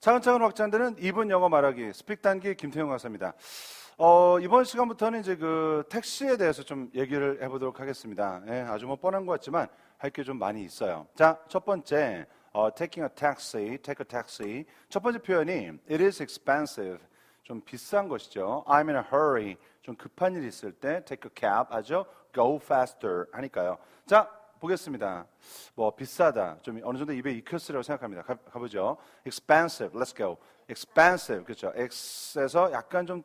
차근차근 확장되는 2분 영어 말하기 스픽 단기 김태형 강사입니다. 이번 시간부터는 이제 그 택시에 대해서 좀 얘기를 해보도록 하겠습니다. 예, 아주 뭐 뻔한 것 같지만 할 게 좀 많이 있어요. 자, 첫 번째, taking a taxi, take a taxi. 첫 번째 표현이 it is expensive. 좀 비싼 것이죠. I'm in a hurry. 좀 급한 일이 있을 때 take a cab 하죠. go faster 하니까요. 자, 보겠습니다. 뭐 비싸다. 좀 어느 정도 입에 익혔으라고 생각합니다. 가보죠. expensive. Let's go. expensive. 그렇죠. x에서 약간 좀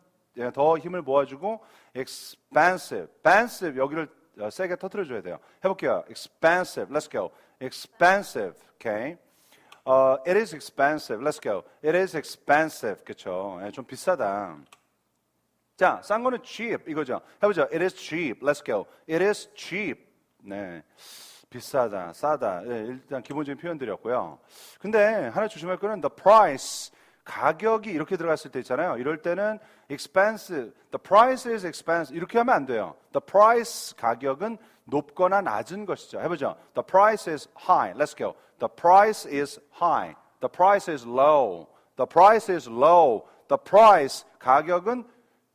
더 힘을 모아주고 expensive. expensive 여기를 세게 터뜨려 줘야 돼요. 해볼게요. expensive. Let's go. expensive. Okay. It is expensive. Let's go. It is expensive. 그렇죠. 좀 비싸다. 자, 싼 거는 cheap 이거죠. 해보죠. It is cheap. Let's go. It is cheap. 네, 비싸다, 싸다. 네, 일단 기본적인 표현들이었고요. 근데 하나 조심할 거는 the price, 가격이 이렇게 들어갔을 때 있잖아요. 이럴 때는 expensive, the price is expensive 이렇게 하면 안 돼요. The price, 가격은 높거나 낮은 것이죠. 해보죠. The price is high. Let's go. The price is high. The price is low. The price is low. The price, 가격은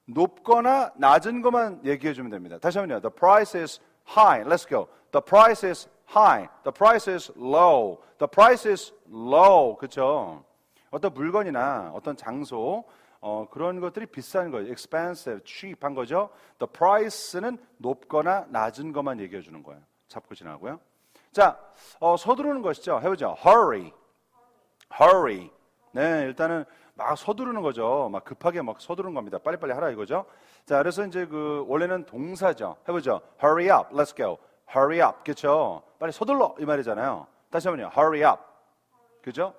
높거나 낮은 것만 얘기해 주면 됩니다. 다시 한번요. The price is high. Let's go. The price is high. The price is low. The price is low. 그렇죠? 어떤 물건이나 어떤 장소 그런 것들이 비싼 거예요. expensive, cheap한 거죠. The price는 높거나 낮은 것만 얘기해 주는 거예요. 잡고 지나고요. 자, 서두르는 것이죠. 해보죠. hurry. hurry. 네, 일단은 막 서두르는 거죠. 막 급하게 막 서두르는 겁니다. 빨리빨리 하라 이거죠. 자, 그래서 이제 그 원래는 동사죠. 해보죠. Hurry up, let's go. Hurry up, 그렇죠? 빨리 서둘러 이 말이잖아요. 다시 한번요. Hurry up, 그죠?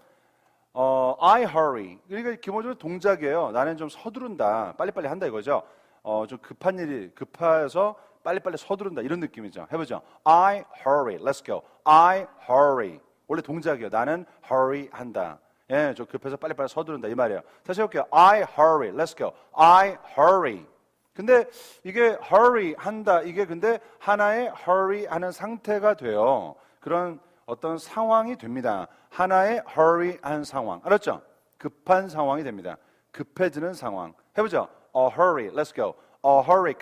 I hurry. 그러니까 기본적으로 동작이에요. 나는 좀 서두른다, 빨리빨리 한다 이거죠. 좀 급한 일이 급해서 빨리빨리 서두른다 이런 느낌이죠. 해보죠. I hurry, let's go. I hurry. 원래 동작이에요. 나는 hurry 한다. 예, 좀 급해서 빨리빨리 서두른다 이 말이에요. 다시 해볼게요. I hurry, let's go. I hurry. 근데 이게 hurry 한다 이게 근데 하나의 hurry 하는 상태가 돼요. 그런 어떤 상황이 됩니다. 하나의 hurry 한 상황. 알았죠? 급한 상황이 됩니다. 급해지는 상황. 해보죠. A hurry, let's go. A hurry.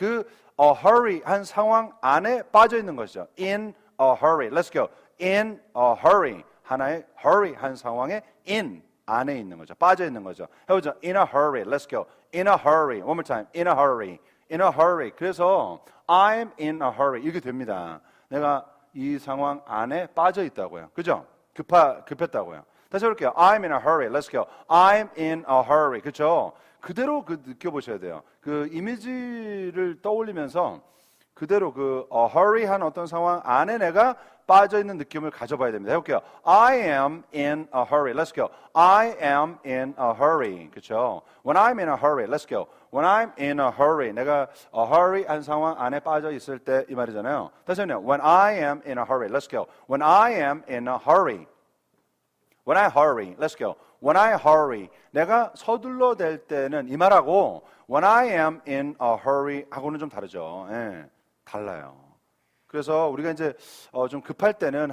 a hurry 한 상황 안에 빠져 있는 것이죠. In a hurry, let's go. In a hurry. 하나의 hurry 한 상황에 in 안에 있는 거죠. 빠져 있는 거죠. 해보죠. In a hurry. Let's go. In a hurry. One more time. In a hurry. In a hurry. 그래서 I'm in a hurry. 이렇게 됩니다. 내가 이 상황 안에 빠져 있다고요. 그죠? 급했다고요. 다시 해볼게요. I'm in a hurry. Let's go. I'm in a hurry. 그죠? 그대로 느껴보셔야 돼요. 그 이미지를 떠올리면서 그대로 a hurry 한 어떤 상황 안에 내가 빠져있는 느낌을 가져봐야 됩니다. 해볼게요. I am in a hurry. Let's go. I am in a hurry. 그렇죠? When I'm in a hurry. Let's go. When I'm in a hurry. 내가 a hurry 한 상황 안에 빠져 있을 때 이 말이잖아요. 다시 한번 When I am in a hurry. Let's go. When I am in a hurry. When I hurry. Let's go. When I hurry. 내가 서둘러 댈 때는 이 말하고 When I am in a hurry 하고는 좀 다르죠. 예, 달라요. 그래서 우리가 이제 좀 급할 때는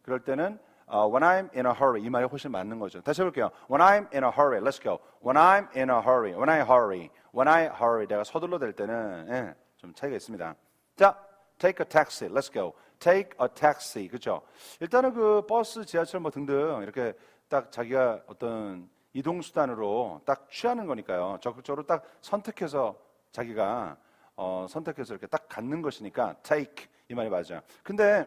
그럴 때는 when I'm in a hurry 이 말이 훨씬 맞는 거죠. 다시 해볼게요. When I'm in a hurry, let's go. When I'm in a hurry, when I hurry, when I hurry. 내가 서둘러 댈 때는 예, 좀 차이가 있습니다. 자, take a taxi, let's go. Take a taxi, 그렇죠? 일단은 그 버스, 지하철 뭐 등등 이렇게 딱 자기가 어떤 이동 수단으로 딱 취하는 거니까요. 적극적으로 딱 선택해서 자기가 선택해서 이렇게 딱 갖는 것이니까 take 이 말이 맞아요. 근데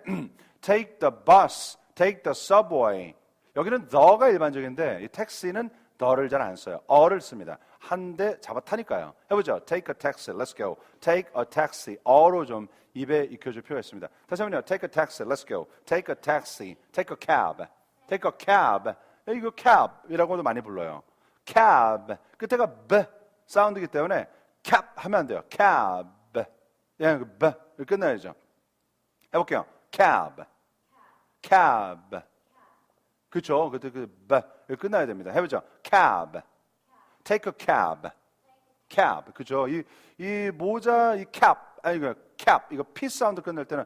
take the bus, take the subway 여기는 the가 일반적인데 이 택시는 the를 잘 안 써요. 어를 씁니다. 한 대 잡아타니까요. 해보죠. Take a taxi, let's go. Take a taxi. 어로 좀 입에 익혀줄 필요가 있습니다. 다시 한번요. Take a taxi, let's go. Take a taxi, take a cab, take a cab. 이거 cab이라고도 많이 불러요. cab 끝에가 b 사운드이기 때문에 cap 하면 안 돼요. cab. 예, 그 b 끝나야죠. 해볼게요. cab. cab. 그렇죠. 그때 그 b 끝나야 됩니다. 해보죠. cab. take a cab. cab. 그렇죠. 이 모자 이 cap 아니 그 cap 이거 p 사운드 끝날 때는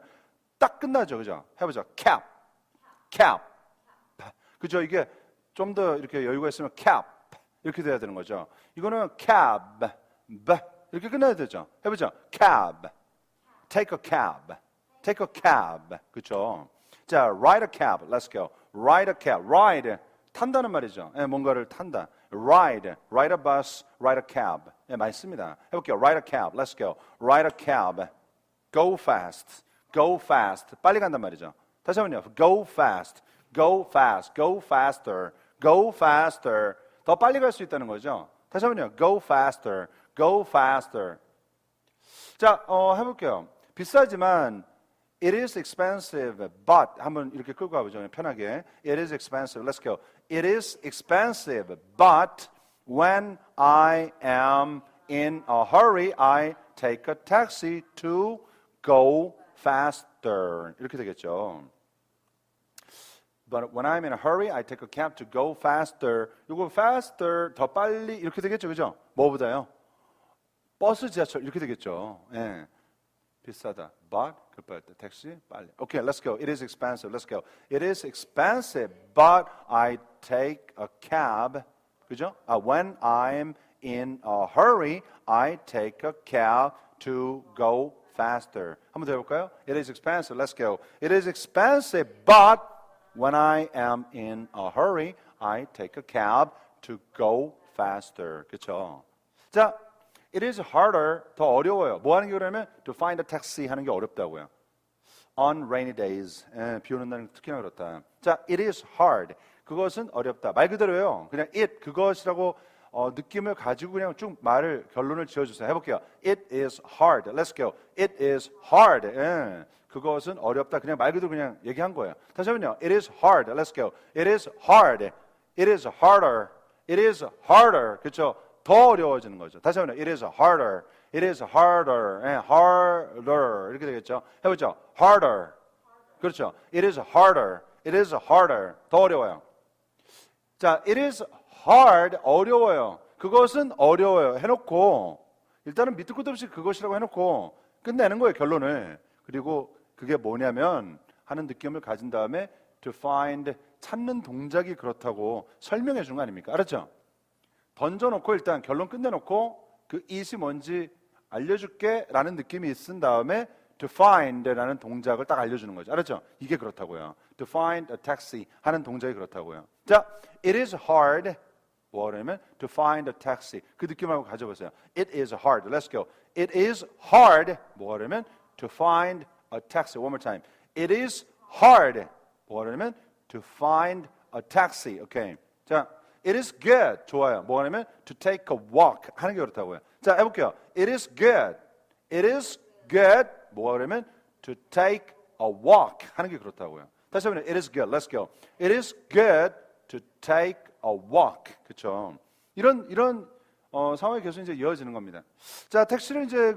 딱 끝나죠. 그죠? 해보죠. cap. cap. 그죠? 이게 좀 더 이렇게 여유가 있으면 cab 이렇게 돼야 되는 거죠. 이거는 cab, 이렇게 끝나야 되죠. 해보죠. cab, take a cab, take a cab. 그렇죠? 자, ride a cab, let's go. ride a cab, ride, 탄다는 말이죠. 예, 뭔가를 탄다. ride a bus, ride a cab. 예, 많이 씁니다. 해볼게요. ride a cab, let's go. ride a cab, go fast, go fast. 빨리 간단 말이죠. 다시 한번요. go fast, go fast, go faster, go faster. 더 빨리 갈 수 있다는 거죠. 다시 한번요. go faster, go faster. 자, 해볼게요. 비싸지만 it is expensive, but 한번 이렇게 끌고 가보죠. 편하게. It is expensive. Let's go. It is expensive, but when I am in a hurry, I take a taxi to go faster. 이렇게 되겠죠. But when I'm in a hurry, I take a cab to go faster. 이거 faster, 더 빨리 이렇게 되겠죠, 그죠? 뭐보다요? 버스, 지하철 이렇게 되겠죠. 예. 비싸다. But 급할 때 택시 빨리. Okay, let's go. It is expensive. Let's go. It is expensive, but I take a cab. 그죠? When I'm in a hurry, I take a cab to go faster. 한번 더 해볼까요? It is expensive. Let's go. It is expensive, but when I am in a hurry, I take a cab to go faster. 그렇죠? 자, it is harder, 더 어려워요. 뭐 하는 게 그러면 to find a taxi 하는 게 어렵다고요. On rainy days, 비 오는 날은 특히나 그렇다. 자, it is hard, 그것은 어렵다. 말 그대로요. 그냥 it, 그것이라고 느낌을 가지고 그냥 쭉 말을 결론을 지어주세요. 해볼게요. It is hard. Let's go. It is hard. 그것은 어렵다. 그냥 말 그대로 그냥 얘기한 거예요. 다시 한번요. It is hard. Let's go. It is hard. It is harder. It is harder. 그렇죠? 더 어려워지는 거죠. 다시 한번 it is harder. It is harder. harder. 이렇게 되겠죠. 해보죠. harder. 그렇죠. It is harder. It is harder. 더 어려워요. 자, it is hard. 어려워요. 그것은 어려워요. 해놓고 일단은 밑도 끝도 없이 그것이라고 해놓고 끝내는 거예요. 결론을. 그리고 그게 뭐냐면 하는 느낌을 가진 다음에 to find, 찾는 동작이 그렇다고 설명해 준 거 아닙니까? 알았죠? 던져놓고 일단 결론 끝내놓고 그 it이 뭔지 알려줄게 라는 느낌이 있은 다음에 to find 라는 동작을 딱 알려주는 거죠. 알았죠? 이게 그렇다고요. to find a taxi 하는 동작이 그렇다고요. 자, it is hard. 뭐냐면 to find a taxi. 그 느낌을 한번 가져보세요. It is hard. Let's go. It is hard. 뭐냐면 to find a taxi. One more time. It is hard. 뭐냐면 to find a taxi. Okay. 자, it is good. 좋아요. 뭐냐면 to take a walk 하는 게 그렇다고요. 자, 해볼게요. It is good. It is good. 뭐냐면 to take a walk 하는 게 그렇다고요. 다시 한번 it is good. Let's go. It is good to take a walk. 그렇죠? 이런 상황이 계속 이제 이어지는 겁니다. 자, 택시를 이제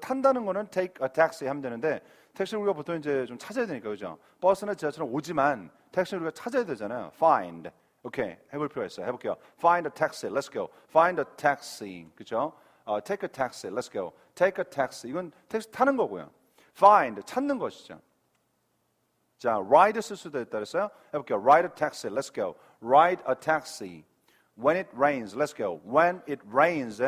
탄다는 거는 take a taxi 하면 되는데 택시를 우리가 보통 이제 좀 찾아야 되니까 그죠? 버스나 지하철은 오지만 택시를 우리가 찾아야 되잖아요. Find. 오케이, 해볼 필요가 있어요. 해볼게요. Find a taxi. Let's go. Find a taxi. 그죠? Take a taxi. Let's go. Take a taxi. 이건 택시 타는 거고요. Find, 찾는 것이죠. 자, ride 쓸 수도 있다 그랬어요. 해볼게요. Ride a taxi. Let's go. Ride a taxi. When it rains. Let's go. When it rains.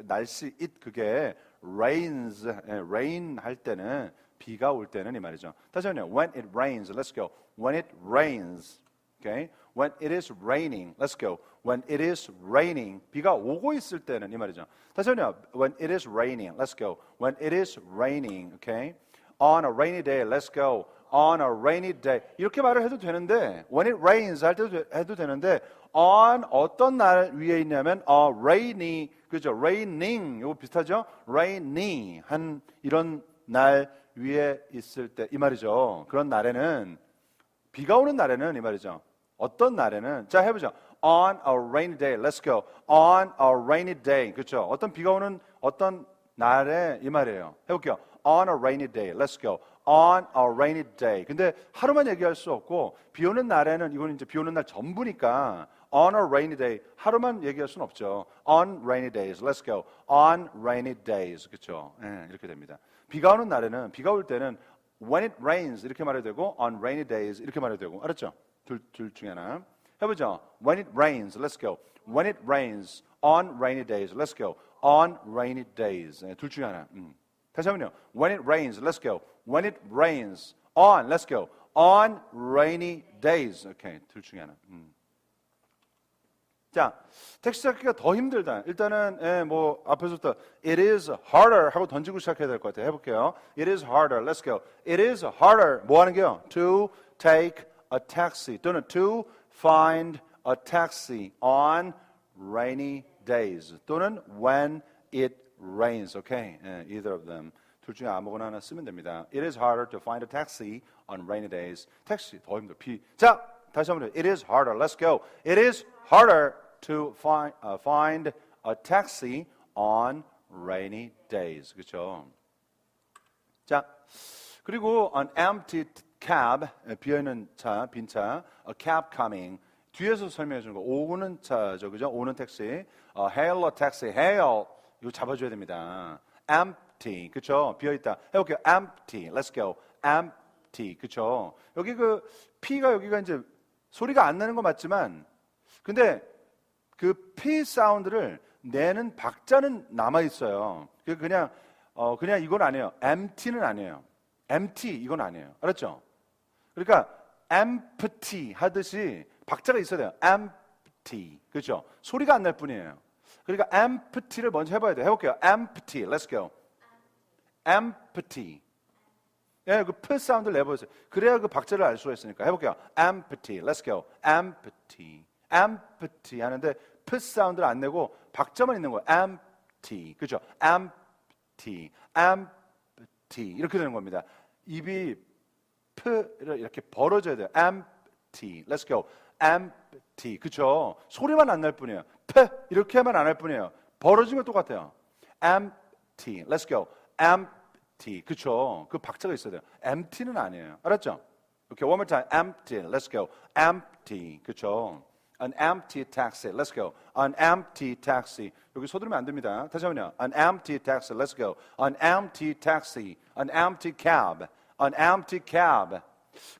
날씨, 그게 rains. rain 할 때는, 비가 올 때는 이 말이죠. 다시 한번요. When it rains. Let's go. When it rains. Okay? When it is raining. Let's go. When it is raining. 비가 오고 있을 때는 이 말이죠. 다시 한번요. When it is raining. Let's go. When it is raining. Okay? On a rainy day. Let's go. On a rainy day. 이렇게 말을 해도 되는데 when it rains 할 때도 해도 되는데 on 어떤 날 위에 있냐면 rainy. 그죠? raining. 이거 비슷하죠? rainy 한 이런 날 위에 있을 때 이 말이죠. 그런 날에는 비가 오는 날에는 이 말이죠. 어떤 날에는 자 해보죠. On a rainy day. Let's go. On a rainy day. 그렇죠? 어떤 비가 오는 어떤 날에 이 말이에요. 해볼게요. On a rainy day. Let's go. On a rainy day. 근데 하루만 얘기할 수 없고 비 오는 날에는 이거는 이제 비 오는 날 전부니까 on a rainy day 하루만 얘기할 수는 없죠. On rainy days. Let's go. On rainy days. 그렇죠? 이렇게 됩니다. 비가 오는 날에는 비가 올 때는 when it rains 이렇게 말해도 되고 on rainy days 이렇게 말해도 되고 알았죠? 둘 중에 하나. 해보죠. When it rains, let's go. When it rains on rainy days, let's go. On rainy days. 네, 둘 중에 하나. 다시 한번요. When it rains, let's go. When it rains on, let's go. On rainy days. 오케이, 둘 중에 하나. 자, 텍스트 찾기가 더 힘들다. 일단은 뭐 앞에서부터 it is harder 하고 던지고 시작해야 될 것 같아요. 해볼게요. It is harder. Let's go. It is harder. 뭐 하는 게요? To take a taxi 또는 to find a taxi on rainy days 또는 when it rains. Okay? Either of them. 둘 중에 아무거나 하나 쓰면 됩니다. It is harder to find a taxi on rainy days. 택시 더 힘들어. 자, 다시 한번 It is harder. Let's go. It is harder to find a taxi on rainy days. 그렇죠? 자, 그리고 an empty cab, 비어있는 차, 빈 차, a cab coming. 뒤에서 설명해 주는 거. 오는 차죠. 그죠? 오는 택시. Hail a taxi. Hail. 이거 잡아줘야 됩니다. Empty. 그렇죠? 비어있다. 해볼게요. Empty. Let's go. Empty. 그렇죠? 여기 그 P가 여기가 이제 소리가 안 나는 거 맞지만 근데 그 P 사운드를 내는 박자는 남아 있어요. 그냥 이건 아니에요. empty는 아니에요. empty 이건 아니에요. 알았죠? 그러니까 empty 하듯이 박자가 있어야 돼요. empty. 그렇죠? 소리가 안 날 뿐이에요. 그러니까 empty를 먼저 해봐야 돼요. 해볼게요. empty. Let's go. empty. 예, 그 P 사운드를 내보세요. 그래야 그 박자를 알 수가 있으니까. 해볼게요. empty. Let's go. empty. empty 하는데 P 사운드를 안 내고 박자만 있는 거예요. empty. 그렇죠? empty. empty. 이렇게 되는 겁니다. 입이 P를 이렇게 벌어져야 돼요. empty. Let's go. empty. 그렇죠? 소리만 안 날 뿐이에요. P 이렇게 하면 안 할 뿐이에요. 벌어지면 똑같아요. empty. Let's go. empty. 그렇죠? 그 박자가 있어야 돼요. empty는 아니에요. 알았죠? Okay, one more time. empty. Let's go. empty. 그렇죠? An empty taxi. Let's go. An empty taxi. 여기 서두르면 안 됩니다. 다시 한번요. An empty taxi. Let's go. An empty taxi. An empty cab. An empty cab.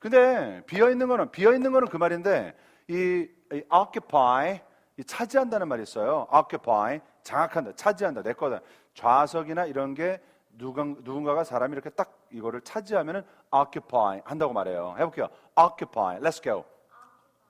근데 비어 있는 거는 그 말인데 이 occupy 이 차지한다는 말이 있어요. occupy 장악한다, 차지한다, 내 거다. 좌석이나 이런 게 누군가가 사람이 이렇게 딱 이거를 차지하면은 occupy 한다고 말해요. 해볼게요. occupy. Let's go.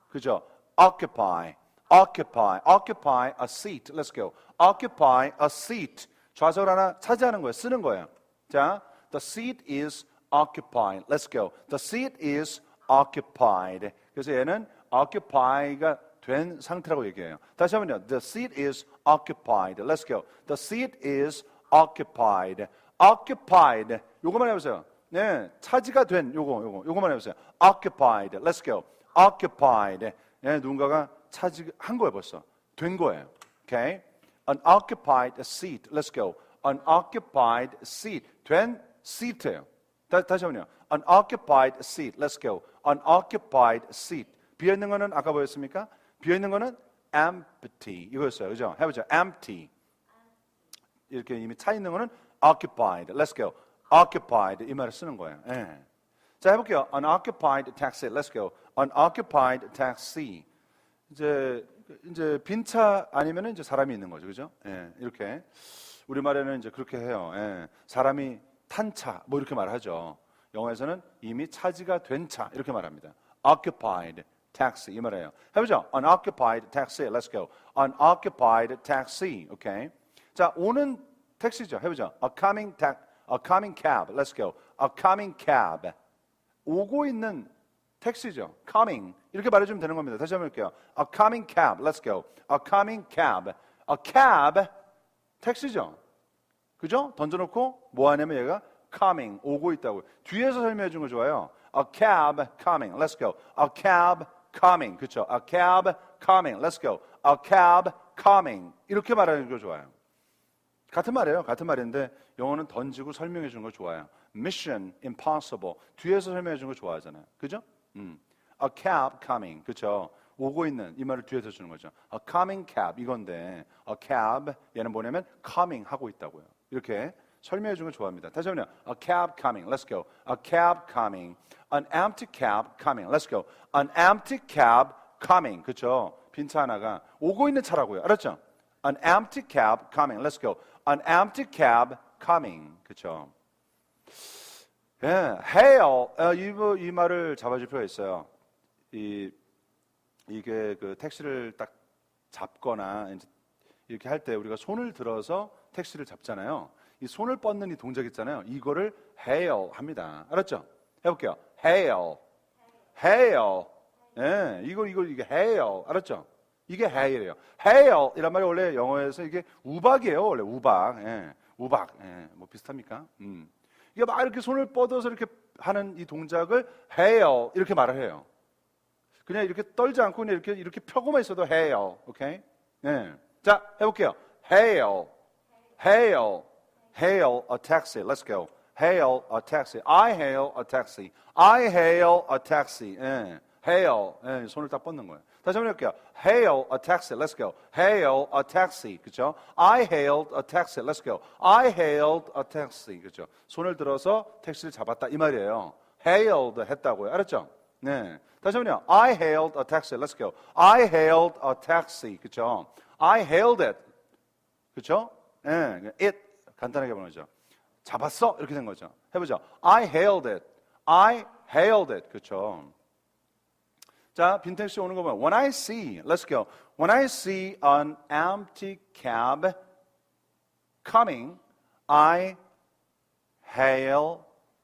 그죠? occupy, occupy, occupy a seat. Let's go. occupy a seat. 좌석을 하나 차지하는 거예요. 쓰는 거예요. 자, the seat is occupied. Let's go. The seat is occupied. 그래서 얘는 occupy가 된 상태라고 얘기해요. 다시 한번요. The seat is occupied. Let's go. The seat is occupied. occupied. 요거만 해보세요. 네, 차지가 된 요거만 해보세요. occupied. Let's go. occupied. 예, 누군가가 차지한 거예요, 벌써. 된 거예요. Okay? An occupied seat. Let's go. An occupied seat. 된 seat예요. 다시 한번요. An occupied seat. Let's go. An occupied seat. 비어 있는 거는 아까 뭐였습니까? 비어 있는 거는 empty. 이거였어요. 그죠? 해보죠. empty. 이렇게 이미 차 있는 거는 occupied. Let's go. occupied. 이 말을 쓰는 거예요. 예. 자, 해볼게요. An occupied taxi. Let's go. An occupied taxi. 이제 빈 차 아니면은 이제 사람이 있는 거죠, 그죠? 예, 이렇게 우리 말에는 이제 그렇게 해요. 예, 사람이 탄 차, 뭐 이렇게 말하죠. 영어에서는 이미 차지가 된 차 이렇게 말합니다. Occupied taxi 이 말이에요. 해보죠. An occupied taxi. Let's go. An occupied taxi. 오케이. 자, 오는 택시죠. 해보죠. A coming cab. Let's go. A coming cab. 오고 있는 택시죠. coming. 이렇게 말해주면 되는 겁니다. 다시 한번 볼게요. A coming cab. Let's go. A coming cab. A cab. 택시죠. 그죠? 던져놓고 뭐 하냐면 얘가 coming. 오고 있다고. 뒤에서 설명해 준 거 좋아요. A cab coming. Let's go. A cab coming. 그렇죠? A cab coming. Let's go. A cab coming. 이렇게 말하는 거 좋아요. 같은 말이에요. 같은 말인데 영어는 던지고 설명해 주는 거 좋아요. Mission impossible. 뒤에서 설명해 주는 거 좋아하잖아요. 그죠? A cab coming. 그렇죠? 오고 있는 이 말을 뒤에서 주는 거죠. A coming cab 이건데 a cab 얘는 뭐냐면 coming 하고 있다고요. 이렇게 설명해 주는 거 좋아합니다. 다시 한번요. A cab coming. Let's go. A cab coming. An empty cab coming. Let's go. An empty cab coming. 그쵸? 빈 차 하나가 오고 있는 차라고요. 알았죠? An empty cab coming. Let's go. An empty cab coming. 그쵸? 예, hail. 이 말을 잡아줄 필요가 있어요. 이게 그 택시를 딱 잡거나 이렇게 할 때 우리가 손을 들어서 택시를 잡잖아요. 이 손을 뻗는 이 동작 있잖아요. 이거를 hail 합니다. 알았죠? 해볼게요. hail. hail. 예, 이게 hail. 알았죠? 이게 hail이에요. hail 이란 말이 원래 영어에서 이게 우박이에요. 원래 우박. 예, 우박. 예, 뭐 비슷합니까? 이게 막 이렇게 손을 뻗어서 이렇게 하는 이 동작을 hail 이렇게 말을 해요. 그냥 이렇게 떨지 않고 그냥 이렇게 펴고만 있어도 hail. 오케이? 예. 자, 해볼게요. hail. hail. hail a taxi. Let's go. hail a taxi. I hail a taxi. I hail a taxi. 예. hail. 예, 손을 딱 뻗는 거예요. 다시 한번 해볼게요. hail a taxi. Let's go. hail a taxi. 그죠? I hailed a taxi. Let's go. I hailed a taxi. 그죠? 손을 들어서 택시를 잡았다 이 말이에요. hailed 했다고요. 알았죠? 네. 다시 한번요. I hailed a taxi. Let's go. I hailed a taxi. 그죠? I hailed it. 그죠? 네. it 간단하게 보는 거죠. 잡았어? 이렇게 된 거죠. 해보죠. I hailed it. I hailed it. 그죠? 자, 빈택시 오는 거 보면 When I see, let's go. When I see an empty cab coming, I hail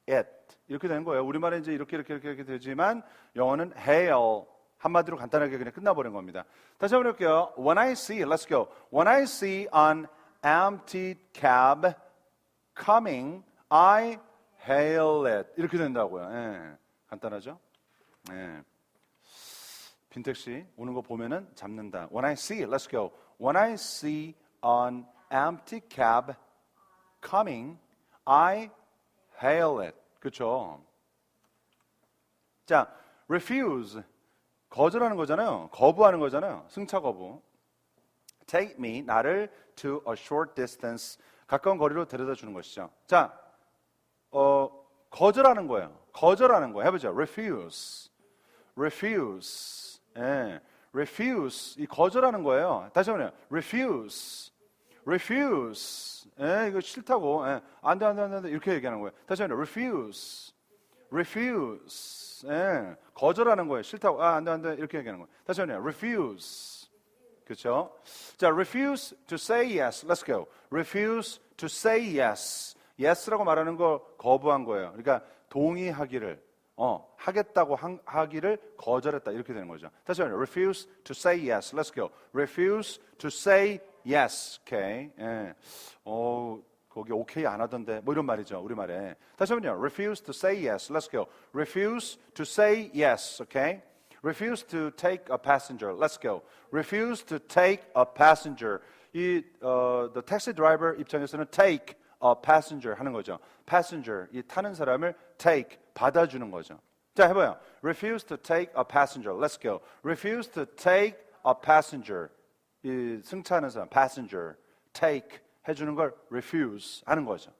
it. 이렇게 되는 거예요. 우리말은 이제 이렇게 되지만 영어는 hail 한마디로 간단하게 그냥 끝나버린 겁니다. 다시 한번 해볼게요. When I see, let's go. When I see an empty cab coming, I hail it. 이렇게 된다고요. 예. 간단하죠? 예. 빈택시 오는 거 보면은 잡는다. When I see, let's go. When I see an empty cab coming, I hail it. 그렇죠? 자, refuse 거절하는 거잖아요. 거부하는 거잖아요. 승차 거부. Take me 나를 to a short distance 가까운 거리로 데려다 주는 것이죠. 자, 거절하는 거예요. 거절하는 거 해보죠. refuse. 예, refuse 이 거절하는 거예요. 다시 한번요. refuse. 예, 이거 싫다고. 예, 안 돼 이렇게 얘기하는 거예요. 다시 한번 refuse. 예, 거절하는 거예요. 싫다고. 안 돼 이렇게 얘기하는 거예요. 다시 한번 refuse. 그렇죠? 자, refuse to say yes. Let's go. refuse to say yes. yes라고 말하는 거 거부한 거예요. 그러니까 동의하기를 하겠다고 하기를 거절했다 이렇게 되는 거죠. 다시 한번 refuse to say yes. Let's go. refuse to say yes. 오케이. 예. 거기 오케이 안 하던데 뭐 이런 말이죠. 우리말에. 다시 한번요. refuse to say yes. Let's go. refuse to say yes. 오케이. refuse to take a passenger. Let's go. refuse to take a passenger. the taxi driver 입장에서는 take a passenger 하는 거죠. passenger, 이 타는 사람을 take, 받아주는 거죠. 자, 해봐요. refuse to take a passenger. Let's go. refuse to take a passenger. 이 승차하는 사람, passenger, take 해주는 걸 refuse 하는 거죠.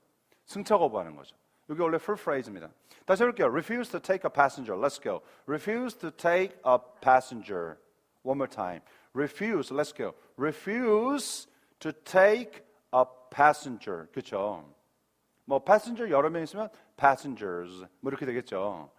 승차 거부하는 거죠. 이게 원래 full phrase입니다. 다시 해볼게요. refuse to take a passenger. Let's go. refuse to take a passenger. One more time. refuse, let's go. refuse to take a passenger. 그렇죠? 뭐 passenger 여러 명 있으면 passengers 뭐 이렇게 되겠죠.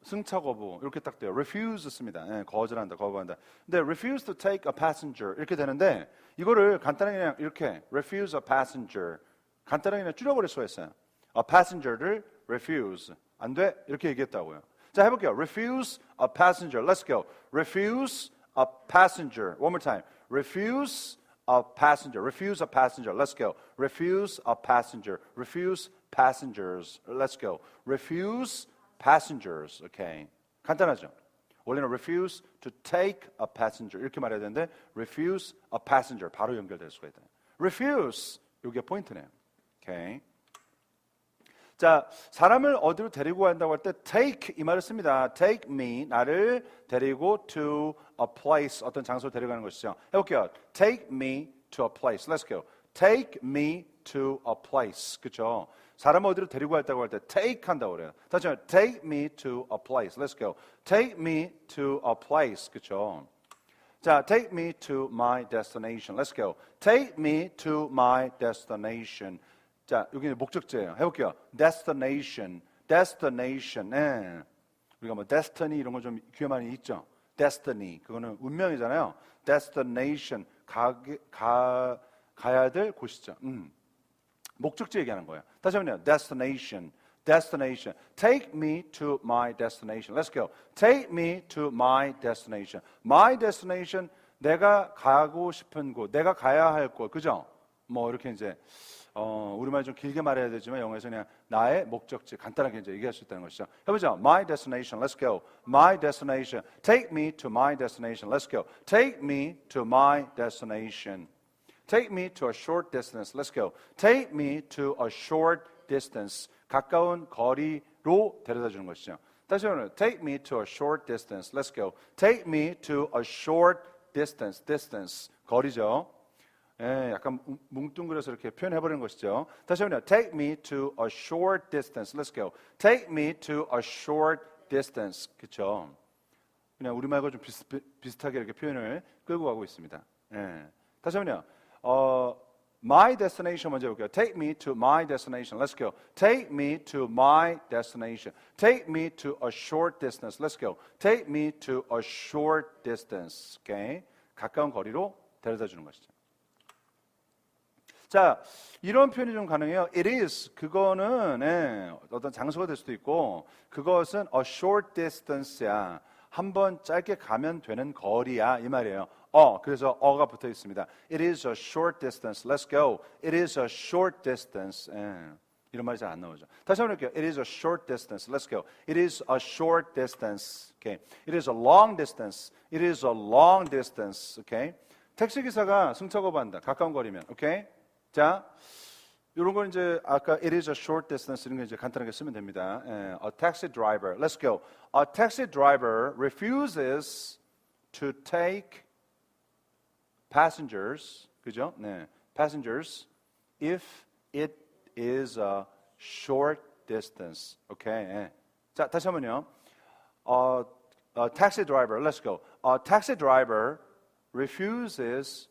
승차 거부 이렇게 딱 돼요. refuse 씁니다. 예, 거절한다, 거부한다. 근데 refuse to take a passenger 이렇게 되는데 이거를 간단하게 그냥 이렇게 refuse a passenger 간단하게 그냥 줄여버릴 수가 있어요. a passenger를 refuse 안 돼 이렇게 얘기했다고요. 자, 해볼게요. refuse a passenger. Let's go. refuse a passenger. One more time. refuse a passenger. refuse a passenger. Let's go. refuse a passenger. refuse passengers. Let's go. refuse passengers. Okay. 간단하죠? 원래는 refuse to take a passenger 이렇게 말해야 되는데 refuse a passenger 바로 연결될 수가 있다. refuse 이게 포인트네요. Okay. 자, 사람을 어디로 데리고 간다고 할 때 take 이 말을 씁니다. take me 나를 데리고 to a place 어떤 장소로 데려가는 것이죠. 해볼게요. take me to a place. Let's go. take me to a place. 그렇죠? 사람 어디로 데리고 갔다고 할 때 take 한다고 그래요. 다시 한번 take me to a place. Let's go. Take me to a place. 그렇죠? 자, take me to my destination. Let's go. Take me to my destination. 자, 여기는 목적지예요. 해볼게요. destination. destination. 네. 우리가 뭐 destiny 이런 거 좀 귀에 많이 있죠. destiny. 그거는 운명이잖아요. destination. 가야 될 곳이죠. 목적지 얘기하는 거예요. 다시 한번요. destination. destination. Take me to my destination. Let's go. Take me to my destination. My destination, 내가 가고 싶은 곳, 내가 가야 할 곳, 그죠? 뭐 이렇게 이제 우리말 좀 길게 말해야 되지만 영어에서 그냥 나의 목적지 간단하게 이제 얘기할 수 있다는 것이죠. 해보죠. My destination. Let's go. My destination. Take me to my destination. Let's go. Take me to my destination. Take me to a short distance. Let's go. Take me to a short distance. 가까운 거리로 데려다 주는 것이죠. 다시 한번 take me to a short distance. Let's go. Take me to a short distance. distance. 거리죠. 예, 약간 뭉뚱그려서 이렇게 표현해버리는 것이죠. 다시 한번 take me to a short distance. Let's go. Take me to a short distance. 그렇죠. 그냥 우리말과 좀 비슷하게 이렇게 표현을 끌고 가고 있습니다. 예. 다시 한번요. My destination 먼저 볼게요. Take me to my destination. Let's go. Take me to my destination. Take me to a short distance. Let's go. Take me to a short distance. Okay. 가까운 거리로 데려다 주는 것이죠. 자, 이런 표현이 좀 가능해요. It is, 그거는 어떤 장소가 될 수도 있고 그것은 a short distance야. 한번 짧게 가면 되는 거리야 이 말이에요. 그래서 어가 붙어 있습니다. It is a short distance. Let's go. It is a short distance. 이런 말이 잘 안 나오죠. 다시 한번 할게요. It is a short distance. Let's go. It is a short distance. Okay. It is a long distance. It is a long distance. Okay. 택시 기사가 승차고 반다. 가까운 거리면. Okay. 자, 이런 건 이제 아까 it is a short distance 이런 거 이제 간단하게 쓰면 됩니다. A taxi driver. Let's go. A taxi driver refuses to take passengers. 그죠? 네. Passengers if it is a short distance. Okay. 네. 자, 다시 한번요. A taxi driver. Let's go. A taxi driver refuses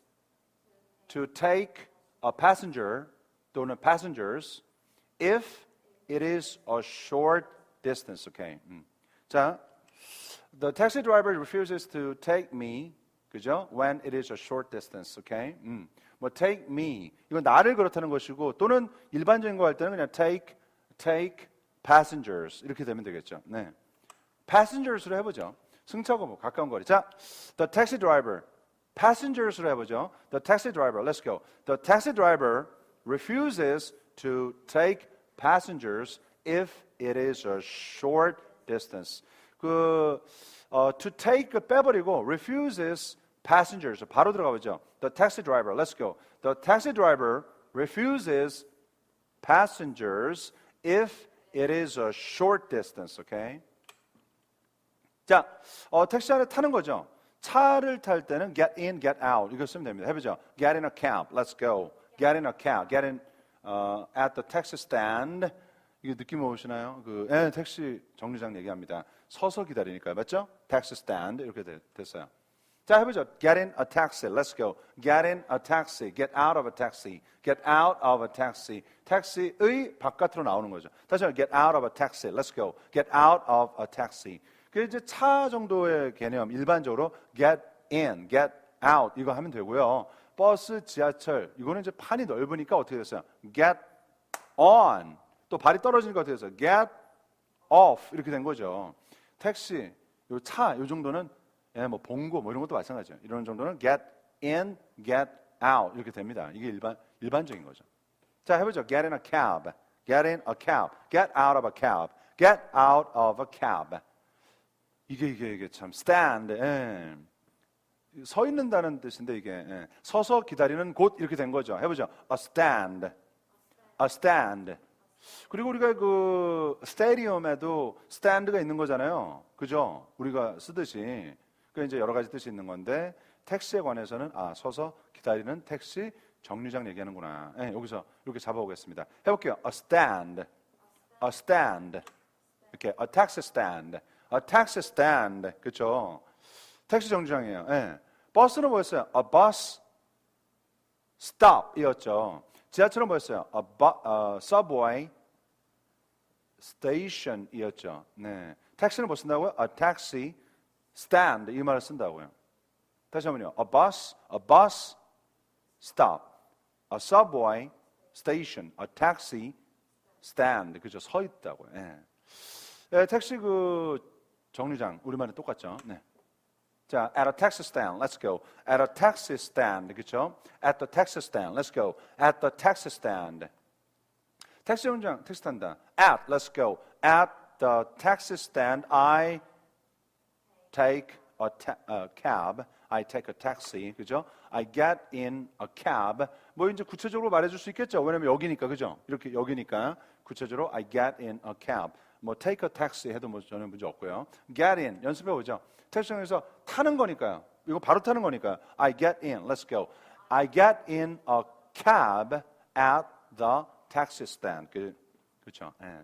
to take a passenger 또는 passengers if it is a short distance. Okay. 자, the taxi driver refuses to take me, 그죠? When it is a short distance. Okay. 뭐 take me 이건 나를 그렇다는 것이고 또는 일반적인 거 할 때는 그냥 take passengers 이렇게 되면 되겠죠. 네. passengers로 해보죠. 승차고 뭐 가까운 거리. 자, the taxi driver passengers로 해보죠. The taxi driver. Let's go. The taxi driver refuses to take passengers if it is a short distance. to take 빼버리고 refuses passengers 바로 들어가보죠. The taxi driver. Let's go. The taxi driver refuses passengers if it is a short distance. Okay. 자, 택시 안에 타는 거죠. 차를 탈 때는 get in, get out 이거 쓰면 됩니다. 해보죠. Get in a cab. Let's go. Get in a cab. Get in at the taxi stand. 이게 느낌 오시나요? 택시 정류장 얘기합니다. 서서 기다리니까요. 맞죠? taxi stand 이렇게 됐어요. 자, 해보죠. Get in a taxi. Let's go. Get in a taxi. Get out of a taxi. Get out of a taxi. 택시의 바깥으로 나오는 거죠. 다시 한번 get out of a taxi. Let's go. Get out of a taxi. 그 이제 차 정도의 개념 일반적으로 get in, get out 이거 하면 되고요. 버스, 지하철 이거는 이제 판이 넓으니까 어떻게 됐어요? get on 또 발이 떨어지니까 어떻게 됐어요? get off 이렇게 된 거죠. 택시, 요 차 요 정도는 뭐 봉고 뭐 이런 것도 마찬가지예요. 이런 정도는 get in, get out 이렇게 됩니다. 이게 일반적인 거죠. 자, 해보죠. get in a cab, get in a cab, get out of a cab, get out of a cab. 이게 참 stand. 서 있는다는 뜻인데 이게 서서 기다리는 곳 이렇게 된 거죠. 해보죠. A stand. A stand. 그리고 우리가 그 스테디움에도 스탠드가 있는 거잖아요. 그죠? 우리가 쓰듯이. 그 이제 여러 가지 뜻이 있는 건데 택시에 관해서는 서서 기다리는 택시 정류장 얘기하는구나. 예, 여기서 이렇게 잡아오겠습니다. 해볼게요. A stand, a stand. 이렇게 a taxi stand, a taxi stand. 그렇죠? 택시 정류장이에요. 예. 버스는 뭐였어요? A bus stop이었죠. 지하철은 뭐였어요? A subway station이었죠. 네. 택시는 뭐 쓴다고요? A taxi stand 이 말을 쓴다고요. 다시 한번요. A bus stop, a subway station, a taxi stand. 그죠? 서 있다고요. 예. 예, 택시 그 정류장 우리말은 똑같죠. 네. 자, at a taxi stand, let's go. At a taxi stand, 그렇죠? At the taxi stand, let's go. At the taxi stand. 택시 정류장, 택시 탄다. At, let's go. At the taxi stand, I take a cab. I take a taxi, 그죠? I get in a cab. 뭐 이제 구체적으로 말해줄 수 있겠죠? 왜냐면 여기니까, 그죠? 이렇게 여기니까 구체적으로 I get in a cab. 뭐 take a taxi 해도 뭐 전혀 문제 없고요. Get in 연습해 보죠. 택시장에서 타는 거니까요. 이거 바로 타는 거니까요. I get in. Let's go. I get in a cab at the taxi stand. 그렇죠. 예.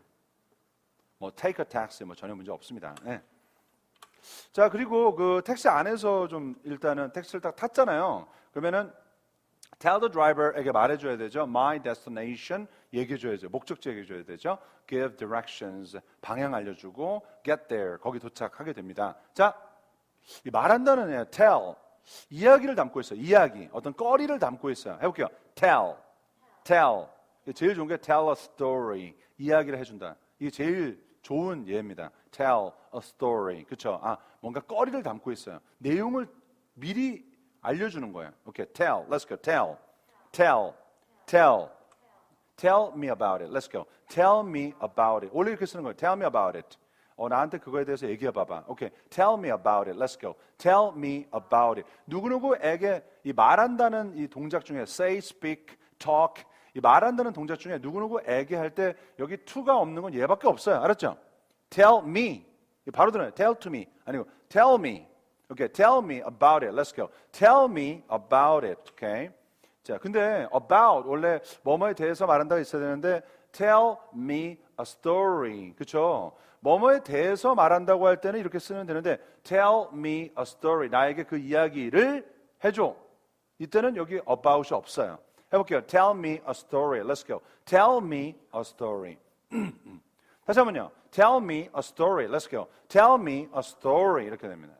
뭐 take a taxi 뭐 전혀 문제 없습니다. 예. 자, 그리고 그 택시 안에서 좀 일단은 택시를 딱 탔잖아요. 그러면은 tell the driver에게 말해줘야 되죠. My destination 얘기해줘야죠. 목적지 얘기해줘야 되죠. Give directions 방향 알려주고 get there 거기 도착하게 됩니다. 자, 이 말한다는 애 tell 이야기를 담고 있어요. 이야기 어떤 거리를 담고 있어요. 해볼게요. tell 제일 좋은 게 tell a story 이야기를 해준다. 이게 제일 좋은 예입니다. tell a story 그렇죠? 아 뭔가 거리를 담고 있어요. 내용을 미리 알려주는 거예요. 오케이, tell, let's go. Tell me about it. Let's go. Tell me about it. 원래 이렇게 쓰는 거예요. Tell me about it. 나한테 그거에 대해서 얘기해봐봐. 오케이, tell me about it. Let's go. Tell me about it. 누구누구에게 이 말한다는 이 동작 중에 say, speak, talk 이 말한다는 동작 중에 누구누구에게 할 때 여기 to가 없는 건 얘밖에 없어요. 알았죠? Tell me. 바로 들어요. Tell to me. 아니고 tell me. Okay, tell me about it. Let's go. Tell me about it. Okay. 자, 근데 about 원래 뭐뭐에 대해서 말한다고 있어야 되는데 tell me a story. 그렇죠? 뭐뭐에 대해서 말한다고 할 때는 이렇게 쓰면 되는데 tell me a story. 나에게 그 이야기를 해줘. 이때는 여기 about이 없어요. 해볼게요. Tell me a story. Let's go. Tell me a story. 다시 한번요. Tell me a story. Let's go. Tell me a story. 이렇게 됩니다.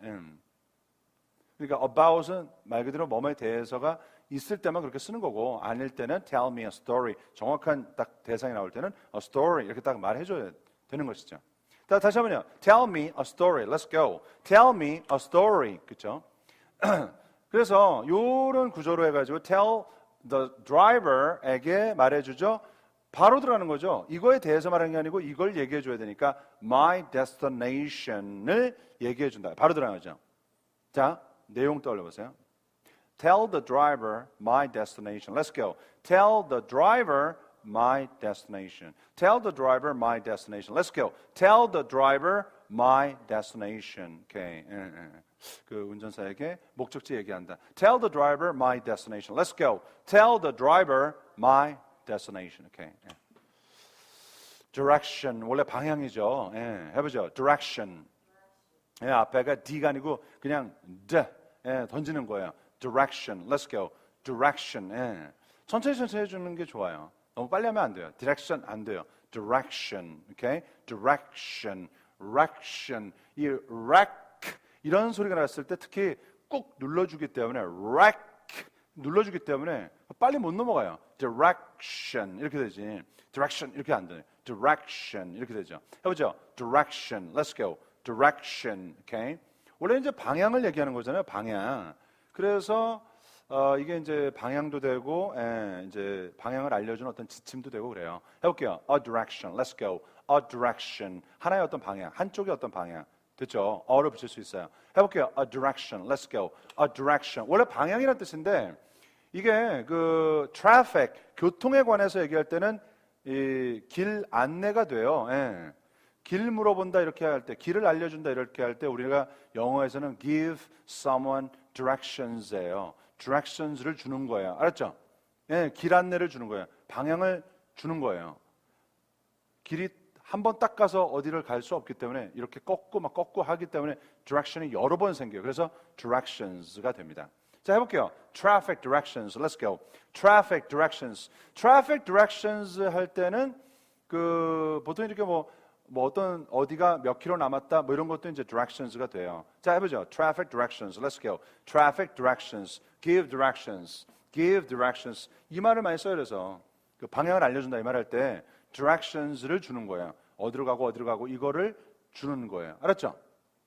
그러니까 about은 말 그대로 뭐뭐에 대해서가 있을 때만 그렇게 쓰는 거고 아닐 때는 tell me a story. 정확한 딱 대상이 나올 때는 a story 이렇게 딱 말해줘야 되는 것이죠. 다시 한번요. Tell me a story. Let's go. Tell me a story. 그렇죠? 그래서 이런 구조로 해가지고 tell the driver에게 말해주죠. 바로 들어가는 거죠. 이거에 대해서 말하는 게 아니고 이걸 얘기해 줘야 되니까 my destination을 얘기해 준다. 바로 들어가죠. 자, 내용 떠올려 보세요. Tell the driver my destination. Let's go. Tell the driver my destination. Tell the driver my destination. Let's go. Tell the driver my destination. Okay. 그 운전사에게 목적지 얘기한다. Tell the driver my destination. Let's go. Tell the driver my destination. Okay. Direction 원래 방향이죠. 해보죠. Direction. 앞에가 D가 아니고 그냥 D 던지는 거예요. Direction. Let's go. Direction. 천천히 해주는 게 좋아요. 너무 빨리 하면 안 돼요. Direction 안 돼요. Direction. Okay? Direction. Direction. 이 rec 이런 소리가 났을 때 특히 꾹 눌러주기 때문에 rec 눌러주기 때문에 빨리 못 넘어가요. Direction 이렇게 되지. Direction 이렇게 안 돼요. Direction 이렇게 되죠. 해보죠. Direction. Let's go. Direction. Okay? 원래 이제 방향을 얘기하는 거잖아요. 방향. 그래서 이게 이제 방향도 되고 이제 방향을 알려주는 어떤 지침도 되고 그래요. 해볼게요. A direction. Let's go. A direction. 하나의 어떤 방향, 한쪽의 어떤 방향. 됐죠? 어를 붙일 수 있어요. 해볼게요. A direction. Let's go. A direction. 원래 방향이라는 뜻인데 이게 그 traffic, 교통에 관해서 얘기할 때는 이 길 안내가 돼요. 길 물어본다 이렇게 할 때, 길을 알려준다 이렇게 할 때 우리가 영어에서는 give someone directions예요. directions를 주는 거예요. 알았죠? 예, 길 안내를 주는 거예요. 방향을 주는 거예요. 길이 한 번 딱 가서 어디를 갈 수 없기 때문에 이렇게 꺾고 하기 때문에 direction이 여러 번 생겨요. 그래서 directions가 됩니다. 자, 해볼게요. Traffic directions. Let's go. Traffic directions. Traffic directions 할 때는 보통 이렇게 뭐 어떤 어디가 몇 킬로 남았다 뭐 이런 것도 이제 directions가 돼요. 자, 해보죠. Traffic directions. Let's go. Traffic directions. Give directions. Give directions. 이 말을 많이 써요. 그래서 그 방향을 알려준다 이 말 할 때 directions를 주는 거예요. 어디로 가고 이거를 주는 거예요. 알았죠?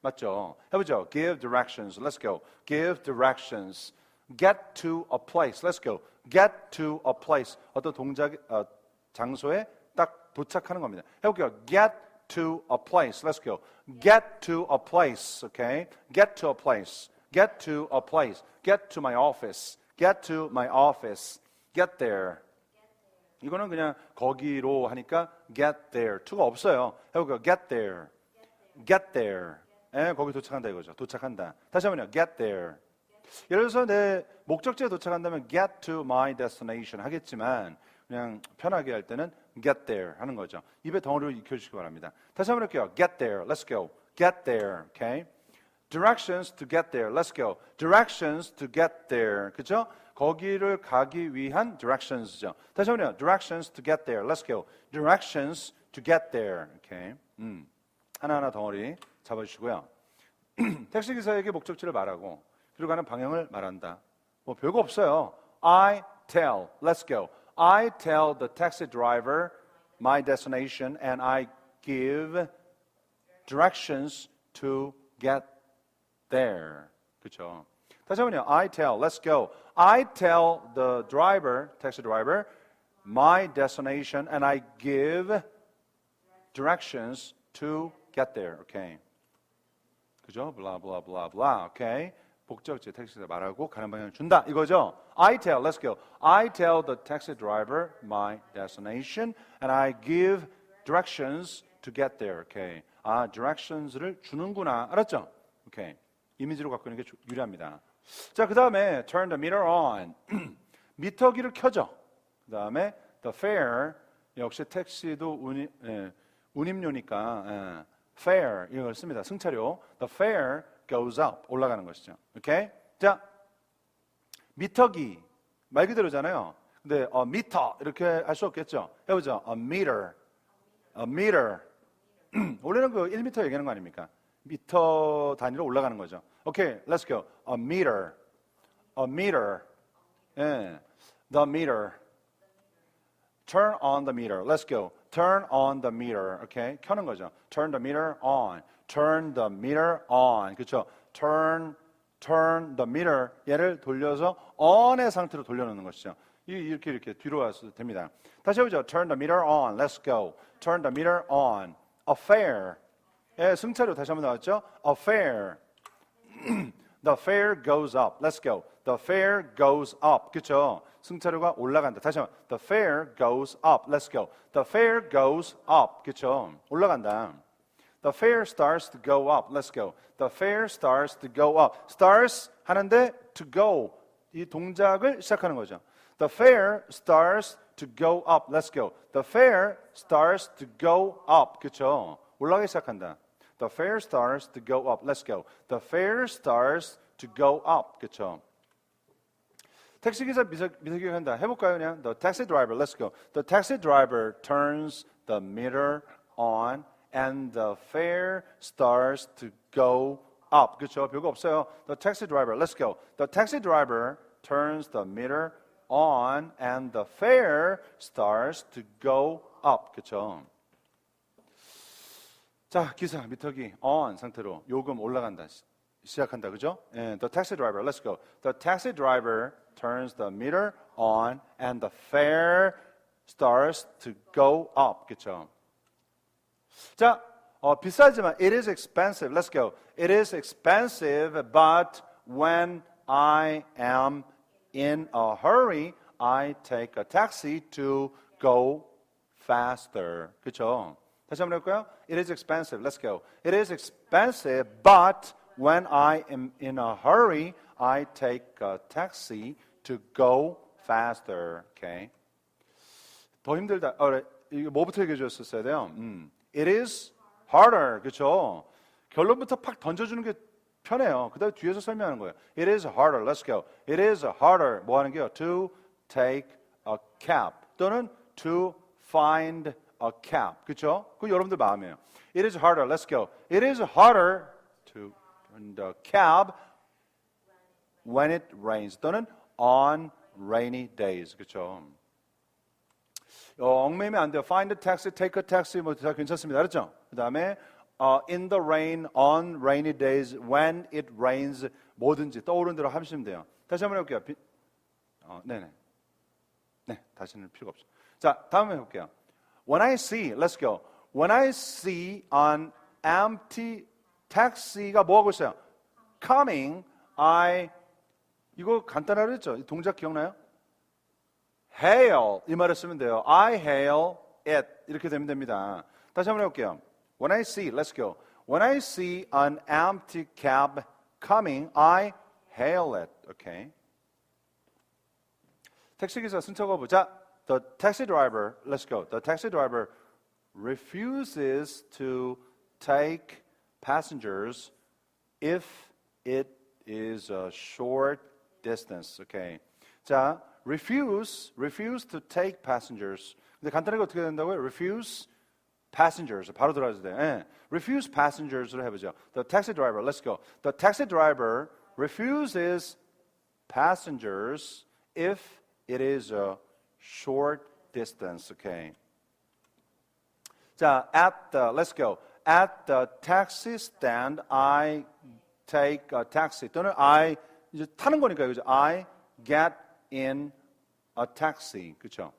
맞죠? 해보죠. Give directions. Let's go. Give directions. Get to a place. Let's go. Get to a place. 어떤 장소에 딱 도착하는 겁니다. 해볼게요. Get to a place. Let's go. Get to a place. Okay? Get to a place. Get to a place. Get to my office. Get to my office. Get there. 이거는 그냥 거기로 하니까 get there. to가 없어요. 해볼게요. Get there. Get there. 예, 거기 도착한다 이거죠. 도착한다. 다시 한번요. Get there. 예를 들어서 내 목적지에 도착한다면 get to my destination 하겠지만 그냥 편하게 할 때는 get there 하는 거죠. 입에 덩어리를 익혀주시기 바랍니다. 다시 한번 할게요. Get there. Let's go. Get there. Okay? Directions to get there. Let's go. Directions to get there. 그죠? 거기를 가기 위한 directions죠. 다시 한번요. Directions to get there. Let's go. Directions to get there. Okay? 하나하나 덩어리 잡아주시고요. 택시기사에게 목적지를 말하고 그리고 가는 방향을 말한다. 뭐 별거 없어요. I tell. Let's go. I tell the taxi driver my destination and I give directions to get there. 그렇죠? 다시 한번요. I tell. Let's go. I tell the driver, taxi driver, my destination and I give directions to get there. Okay. 그죠? blah blah blah blah. Okay. 목적지 택시기사 말하고 가는 방향을 준다. 이거죠? I tell. Let's go. I tell the taxi driver my destination and I give directions to get there. Okay. 아, directions를 주는구나. 알았죠? Okay. 이미지로 갖고 있는 게 유리합니다. 자, 그 다음에 turn the meter on. 미터기를 켜죠. 그 다음에 the fare. 역시 택시도 운임료니까 fare 이걸 씁니다. 승차료. The fare goes up. 올라가는 것이죠. 오케이? 자, 미터기 말 그대로잖아요. 근데 미터 이렇게 할 수 없겠죠. 해보죠. A meter. A meter. 원래는 그 1미터 얘기하는 거 아닙니까? 미터 단위로 올라가는 거죠. 오케이, let's go. A meter. A meter. 예, the meter. Turn on the meter. Let's go. Turn on the meter. 오케이, 켜는 거죠. Turn the meter on. Turn the meter on. 그렇죠? Turn the meter. 얘를 돌려서 on의 상태로 돌려놓는 것이죠. 이렇게 뒤로 와서 됩니다. 다시 해보죠. Turn the meter on. Let's go. Turn the meter on. A fare. 예, 승차료 다시 한번 나왔죠? A fare. The fare goes up. Let's go. The fare goes up. 그렇죠? 승차료가 올라간다. 다시 한번. The fare goes up. Let's go. The fare goes up. 그렇죠? 올라간다. The fare starts to go up. Let's go. The fare starts to go up. Starts 하는데 to go. 이 동작을 시작하는 거죠. The fare starts to go up. Let's go. The fare starts to go up. 그렇죠? 올라가기 시작한다. The fare starts to go up. Let's go. The fare starts to go up. 그렇죠? 택시기사 미터기를 한다. 해볼까요? 그냥 The taxi driver. Let's go. The taxi driver turns the meter on and the fare starts to go up. 그렇죠? 별거 없어요. The taxi driver. Let's go. The taxi driver turns the meter on and the fare starts to go up. 그렇죠? 자, 기사 미터기 on 상태로 요금 올라간다. 시작한다. 그죠? And the taxi driver. Let's go. The taxi driver turns the meter on and the fare starts to go up. 그렇죠? 자, 비싸지만 it is expensive. Let's go. It is expensive, but when I am in a hurry, I take a taxi to go faster. 그렇죠? 다시 한번 해볼까요? It is expensive. Let's go. It is expensive, but when I am in a hurry, I take a taxi to go faster. Okay. 더 힘들다. 이거 뭐부터 얘기해 줬었어야 돼요? It is harder. 그렇죠? 결론부터 팍 던져주는 게 편해요. 그 다음에 뒤에서 설명하는 거예요. It is harder. Let's go. It is harder. 뭐 하는 게요? To take a cab. 또는 to find a cab. 그렇죠? 그거 여러분들 마음이에요. It is harder. Let's go. It is harder to find a cab when it rains. 또는 on rainy days. 그렇죠? 얽매이면 안 돼요. Find a taxi, take a taxi 뭐 다 괜찮습니다. 그렇죠? 그 다음에 in the rain, on rainy days, when it rains 뭐든지 떠오르는 대로 하시면 돼요. 다시 한번 해볼게요. 네네. 네, 다시는 필요가 없어요. 자, 다음 해볼게요. When I see, let's go. When I see an empty taxi가 뭐 하고 있어요? Coming, 이거 간단하게 했죠? 동작 기억나요? hail 이 말을 쓰면 돼요. I hail it 이렇게 되면 됩니다. 다시 한번 해볼게요. When I see, let's go. When I see an empty cab coming, I hail it. Okay. 택시기사 승차가 보자. The taxi driver, let's go. The taxi driver refuses to take passengers if it is a short distance. Okay. 자, refuse to take passengers. 근데 간단하게 어떻게 된다고요? refuse passengers. 바로 들어가야 돼요. 예. refuse passengers로 해보죠. The taxi driver, let's go. The taxi driver refuses passengers if it is a short distance. Okay. 자, let's go. At the taxi stand, I take a taxi. 또는 I 이제 타는 거니까요. 그죠? I get in a taxi. 그렇죠?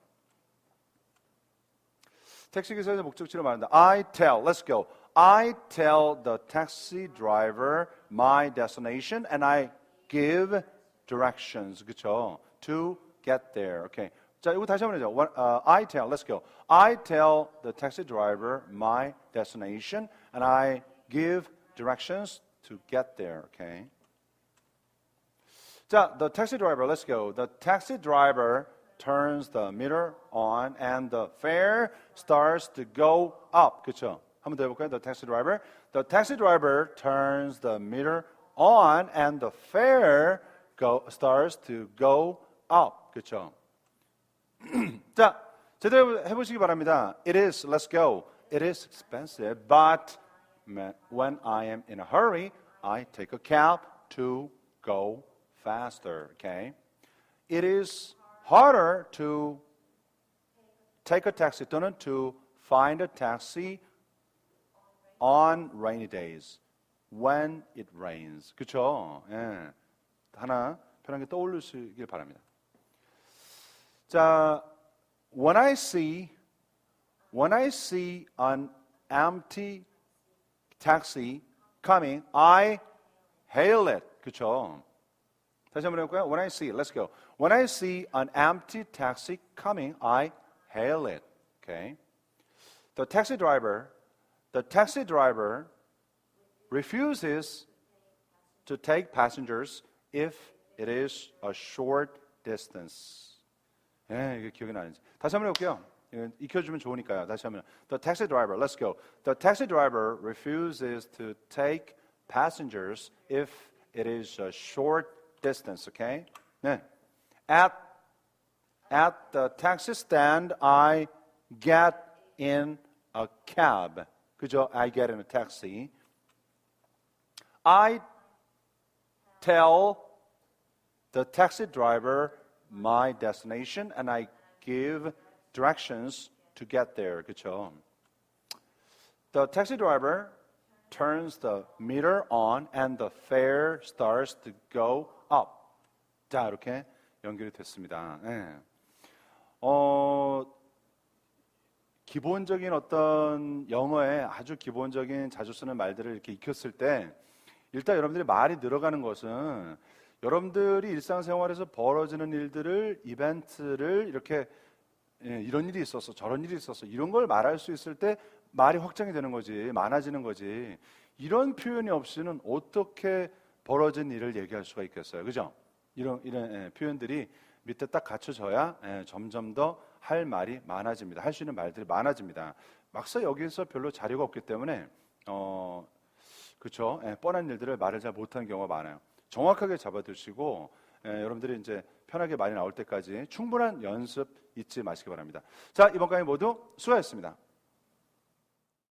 택시 기사의 목적지로 말한다. I tell, let's go. I tell the taxi driver my destination and I give directions. 그렇죠? To get there. Okay. 자, 이거 다시 한번 해죠. I tell, let's go. I tell the taxi driver my destination and I give directions to get there. Okay. 자, the taxi driver, let's go. The taxi driver turns the meter on and the fare starts to go up. 그렇죠? 한번 더 해볼까요? The taxi driver turns the meter on and the fare starts to go up. 그렇죠? 자, 제대로 해보시기 바랍니다. It is, let's go. It is expensive, but when I am in a hurry, I take a cab to go faster. Okay? It is harder to take a taxi 또는 to find a taxi on rainy days when it rains. 그렇죠? 예. 하나 편하게 떠올리시길 바랍니다. 자, when I see an empty taxi coming, I hail it. 그렇죠? 다시 한번 해볼까요? When I see, let's go. When I see an empty taxi coming, I hail it. Okay. The taxi driver refuses to take passengers if it is a short distance. 예, 이게 기억이 나는지. 다시 한번 해볼게요. 익혀주면 좋으니까요. 다시 한번. The taxi driver, let's go. The taxi driver refuses to take passengers if it is a short distance. Okay? 네. At the taxi stand, I get in a cab. 그죠? I get in a taxi. I tell the taxi driver my destination and I give directions to get there. 그렇죠? The taxi driver turns the meter on and the fare starts to go up. 자, 이렇게 연결이 됐습니다. 네. 기본적인 어떤 영어의 아주 기본적인 자주 쓰는 말들을 이렇게 익혔을 때 일단 여러분들이 말이 늘어가는 것은 여러분들이 일상생활에서 벌어지는 일들을 이벤트를 이렇게 이런 일이 있었어 저런 일이 있었어 이런 걸 말할 수 있을 때 말이 확장이 되는 거지 많아지는 거지 이런 표현이 없이는 어떻게 벌어진 일을 얘기할 수가 있겠어요. 그죠? 이런 표현들이 밑에 딱 갖춰져야 점점 더 할 말이 많아집니다. 할 수 있는 말들이 많아집니다. 막상 여기서 별로 자료가 없기 때문에 그렇죠. 뻔한 일들을 말을 잘 못하는 경우가 많아요. 정확하게 잡아두시고 여러분들이 이제 편하게 말이 나올 때까지 충분한 연습 잊지 마시기 바랍니다. 자, 이번 강의 모두 수고하셨습니다.